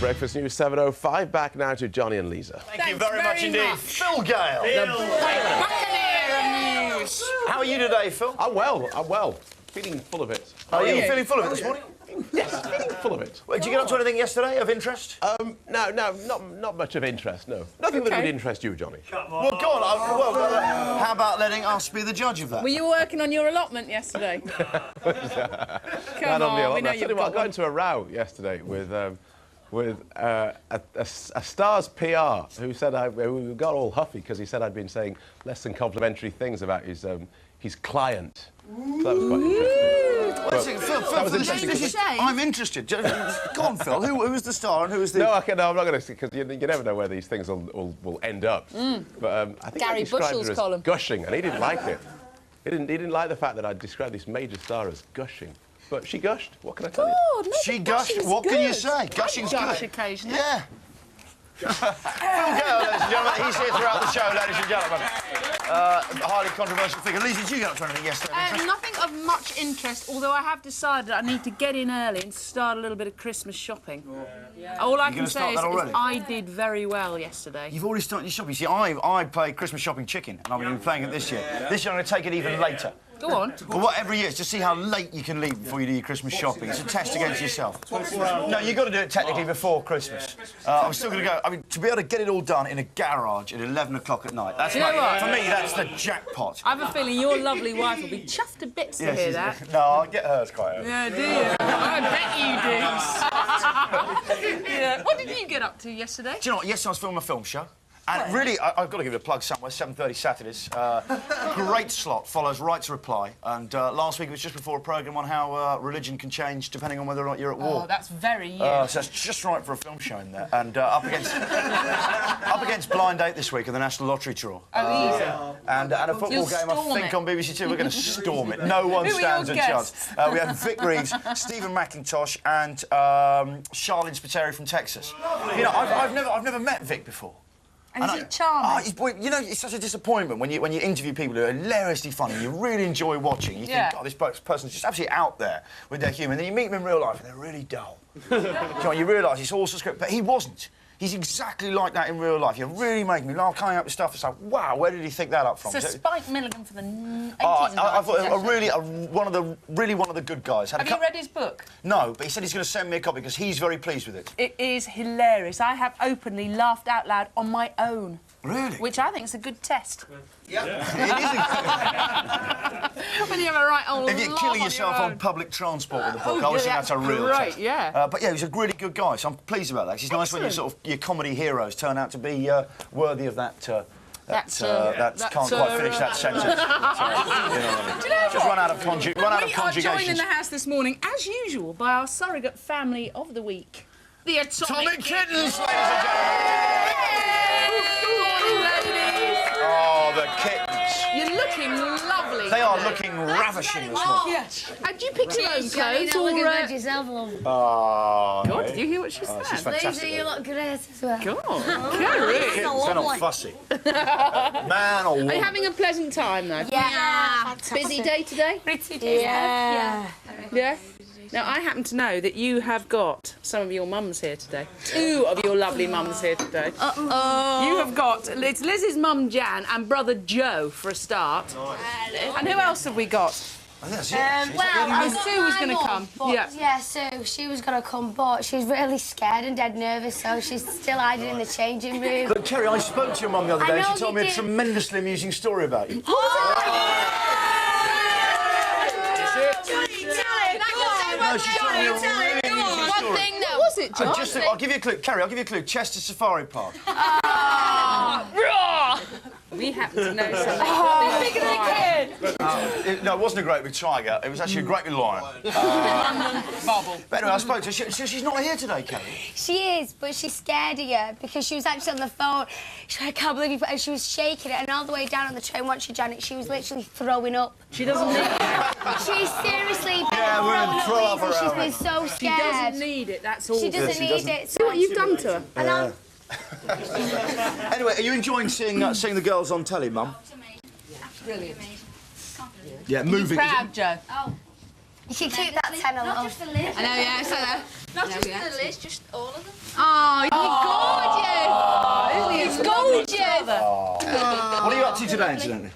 Breakfast News 7:05. Back now to Johnny and Lisa. Thank you very much indeed. Phil Gale. Buccaneer News. How are you today, Phil? I'm well. Feeling full of it. Are you feeling full of it this morning? Yes, feeling full of it. Wait, did you get up to anything yesterday of interest? No, not much of interest, no. Nothing that would interest you, Johnny. Well, go on. How about letting us be the judge of that? Were you working on your allotment yesterday? Come on, we know you've got I got into a row yesterday with a Star's PR who said who got all huffy because he said I'd been saying less than complimentary things about his client. So that was quite interesting. Phil, I'm interested. Go on, Phil. Who was the star and who was the... No, I'm not going to, because you never know where these things will end up. But I think Gary I described Bushell's her as column. gushing, and he didn't like it. He didn't like the fact that I described this major star as gushing. But she gushed. What can I tell you? She gushed. What can you say? Gushing's good. Gush occasionally. Yeah. Phil Gale, ladies and gentlemen. He's here throughout the show, ladies and gentlemen. Highly controversial figure. Lisa, did you get up to anything yesterday? Nothing of much interest, although I have decided I need to get in early and start a little bit of Christmas shopping. All I can say is I did very well yesterday. You've already started your shopping. See, I played Christmas shopping chicken, and I've been playing it this year. This year I'm going to take it even later. Go on. But what every year is to see how late you can leave before you do your Christmas shopping. It's a test against yourself. No, you've got to do it technically before Christmas. I'm still going to go. I mean, to be able to get it all done in a garage at 11 o'clock at night. That's for me. That's the jackpot. I have a feeling your lovely wife will be chuffed to bits to hear that. No, I get hers quite early. Yeah, do you? I bet you do. Yeah. What did you get up to yesterday? Do you know what? Yesterday I was filming a film show. And really, I've got to give it a plug somewhere, 7:30 Saturdays. Great slot, follows Right to Reply. And last week it was just before a programme on how religion can change depending on whether or not you're at war. Oh, that's very you. So that's just right for a film show in there. And up against Blind Date this week and the National Lottery draw. Oh, easy. And a football game, I think, on BBC Two. We're going to storm it. No one stands a chance. We have Vic Reeves, Stephen McIntosh and Charlene Spiteri from Texas. You know, I've never met Vic before. And is he charming? You know, it's such a disappointment when you interview people who are hilariously funny, you really enjoy watching. You think, oh, this person's just absolutely out there with their humour. And then you meet them in real life and they're really dull. You know, you realise it's all script, but he wasn't. He's exactly like that in real life. You're really making me laugh, coming up with stuff. It's like, wow, where did he think that up from? So Spike Milligan for the 80s and 90s. I thought one of the good guys. Have you read his book? No, but he said he's going to send me a copy because he's very pleased with it. It is hilarious. I have openly laughed out loud on my own. Really? Which I think is a good test. Yeah. It is. When you have a right old if you're killing yourself on public transport with the book, I would say that's a real test. Yeah. But yeah, he's a really good guy, so I'm pleased about that. It's nice when your comedy heroes turn out to be worthy of that. Can't quite finish that sentence. You know what I mean? Just run out of conjugations. We are joined in the house this morning, as usual, by our surrogate family of the week, the Atomic Kittens, ladies and gentlemen. Oh, the kittens. You're looking lovely. They are looking ravishing this morning. Yes. Had you picked your own clothes? Oh, God, did you hear what she said? She's fantastic. Lisa, you look great as well. God, Kittens, they're not fussy. Man or woman. Are you having a pleasant time, though? Yeah. Busy day today? Pretty day. Yeah. Yeah? Now, I happen to know that you have got some of your mums here today. Two of your lovely mums here today. You have got... It's Liz's mum, Jan, and brother Joe, for a start. And who else have we got? That's well, Sue was going to come. Yeah, Sue, she was going to come, but she's really scared and dead nervous, so she's still hiding in the changing room. But, Kerry, I spoke to your mum the other day and she told me a tremendously amusing story about you. No, she told me a really amusing story. One thing, though. What was it, John? I'll give you a clue. Kerry, I'll give you a clue. Chester Safari Park. We happen to know something. Bigger than a kid. No, it wasn't a great big tiger. It was actually a great big lion. Bubble. But anyway, I spoke to her. She's not here today, Kerry. She is, but she's scared of you because she was actually on the phone. She's like, I can't believe you... And she was shaking it, and all the way down on the train, once she Janet, she was literally throwing up. She doesn't need it. She's seriously we're in trouble. She's been so scared. She doesn't need it, that's all. She doesn't need it. See what you've done to her. Anyway, are you enjoying seeing the girls on telly, Mum? Brilliant. Yeah, moving. Proud, Joe. Oh. You can keep that 10 a Not little. just the list. I know, yeah, so there. Not just the list, just all of them. Oh, you're gorgeous! He's gorgeous! What are you up to today, incidentally?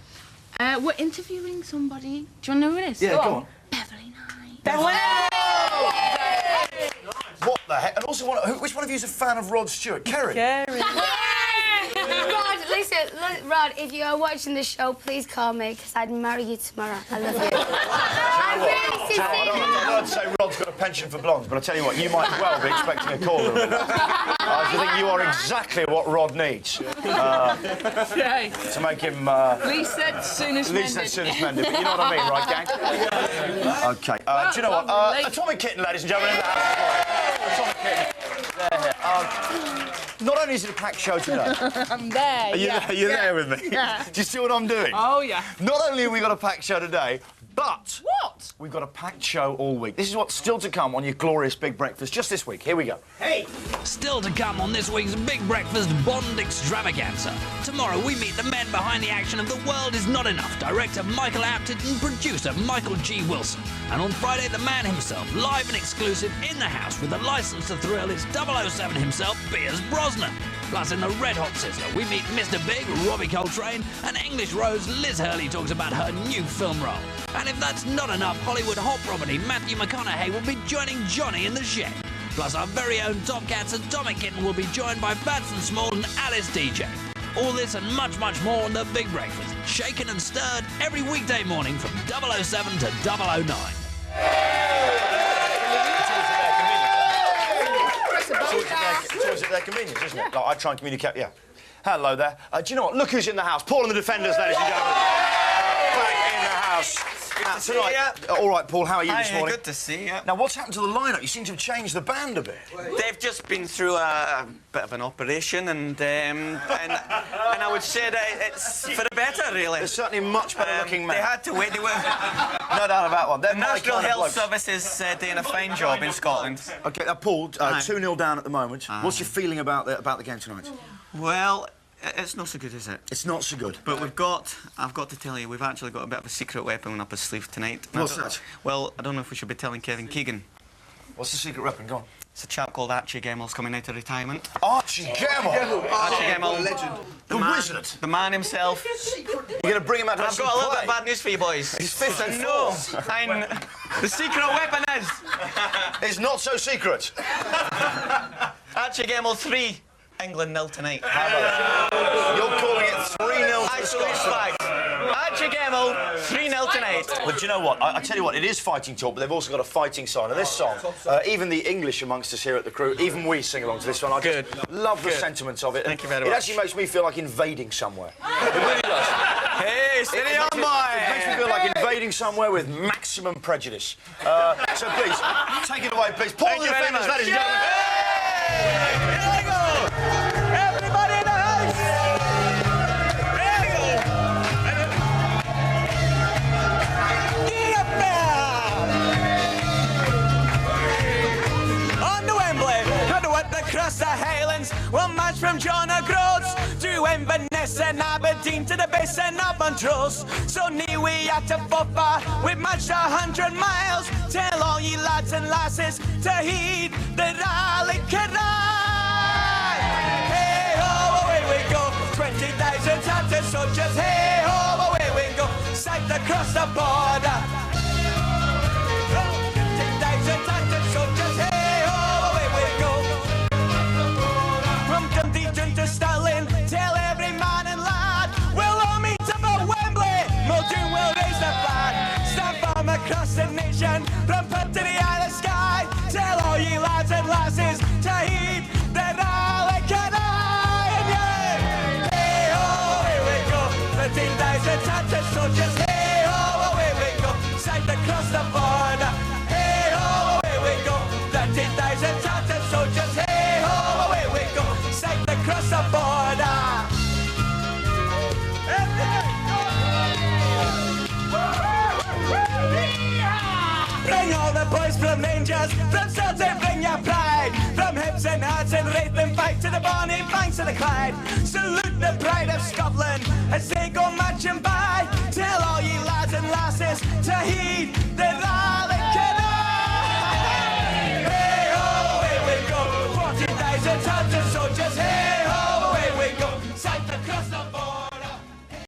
We're interviewing somebody. Do you want to know who it is? Yeah, go on. Beverly Knight. Beverly! What the heck? And also, which one of you is a fan of Rod Stewart? Kerry? Rod, listen, Rod, if you are watching the show, please call me, because I'd marry you tomorrow. I love you. I really sincerely. I don't say Rod's got a penchant for blondes, but I tell you what, you might well be expecting a call. I think you are exactly what Rod needs to make him. Least said, soonest Least said, soonest mended. But you know what I mean, right, gang? Okay. Do you know what? Atomic Kitten, ladies and gentlemen, in the house. Atomic Kitten. Not only is it a packed show today. I'm there. Are you there with me? Yeah. Do you see what I'm doing? Oh, yeah. Not only have we got a packed show today, but What? we've got a packed show all week. This is what's still to come on your glorious Big Breakfast just this week. Here we go. Hey! Still to come on this week's Big Breakfast Bond Extravaganza. Tomorrow we meet the men behind the action of The World Is Not Enough, director Michael Apted and producer Michael G. Wilson. And on Friday, the man himself, live and exclusive in the house with the license to thrill, is 007 himself, Piers Brosnan. Plus, in the Red Hot Sizzler, we meet Mr. Big, Robbie Coltrane, and English Rose Liz Hurley talks about her new film role. And if that's not enough, Hollywood hot property Matthew McConaughey will be joining Johnny in the Shed. Plus, our very own Top Cats Atomic Kitten will be joined by Batson Small and Alice DJ. All this and much, much more on The Big Breakfast, shaken and stirred every weekday morning from 007 to 009. It's always at their convenience, isn't it? Like, I try and communicate, yeah. Hello there. Do you know what? Look who's in the house. Paul and the Defenders, ladies and gentlemen. Back in the house. Tonight. All right, Paul, how are you this morning? Good to see you. Now, what's happened to the lineup? You seem to have changed the band a bit. They've just been through a bit of an operation, and I would say that it's for the better, really. They're certainly much better looking men. They had to wait. They were. No doubt about one. They're my National kind of Health blokes. Service is doing a fine job in Scotland. OK, Paul, 2-0 down at the moment. What's your feeling about the game tonight? Well, it's not so good, is it? It's not so good. But I've got to tell you, we've actually got a bit of a secret weapon up his sleeve tonight. What's that? Well, I don't know if we should be telling Kevin Keegan. What's the secret weapon? Go on. It's a chap called Archie Gemmel's coming out of retirement. Archie Gemmell! Archie Gemmell. Legend. The man, wizard. The man himself. You're going to bring him out to I've got a little bit of bad news for you boys. He's 54. No, the secret weapon is... It's not so secret. Archie Gemmell 3, England 0 tonight. How about it? You're calling it 3-0 to Absolute Scotland. fact. Archie Gemmell 3-0 tonight. But do you know what? I tell you what, it is fighting talk, but they've also got a fighting song. And this song, even the English amongst us here at the crew, even we sing along to this one. I just love the sentiments of it. Thank you very much. It actually makes me feel like invading somewhere. It really does. Hey, steady on, boy. It makes me feel like invading somewhere with maximum prejudice. So please, take it away, please. Paul and the Defenders, ladies and gentlemen. Here we go. Everybody in the house. There we go. Get up there. On the Wembley, heard what across the Highlands. One match from John O'Groats to Inverness and Aberdeen to the base and up Montrose. So near we at to Buffer, we matched 100 miles. Tell all ye lads and lasses to heed the rally cry. Hey ho, away we go. 20,000 tattered soldiers. Hey ho, away we go. Sight across the border. 20,000 tattered soldiers. Hey ho, away we go. From Dundee to Stirling, tell every man and lad, we'll all meet up at Wembley. Muldoon will raise the flag. Stand firm across the nation, from Perth to the Isle of Skye. Tell all ye lads and lasses to heed the rally cry. Hey ho, here we go. 13,000 tattered soldiers. Hey ho, away we go. Sight across the border. Hey ho, away we go. 13,000 tattered soldiers. Hey ho, away we go. Sight across the border. Bring all the boys from Rangers, from Celtic, bring your pride. From Hibs and Hearts and Wraith and Fight to the bonny banks of the Clyde. Salute the pride of Scotland as they go marching by. Tell all ye lads and lasses to heed the rally cry. Sergeant soldiers here.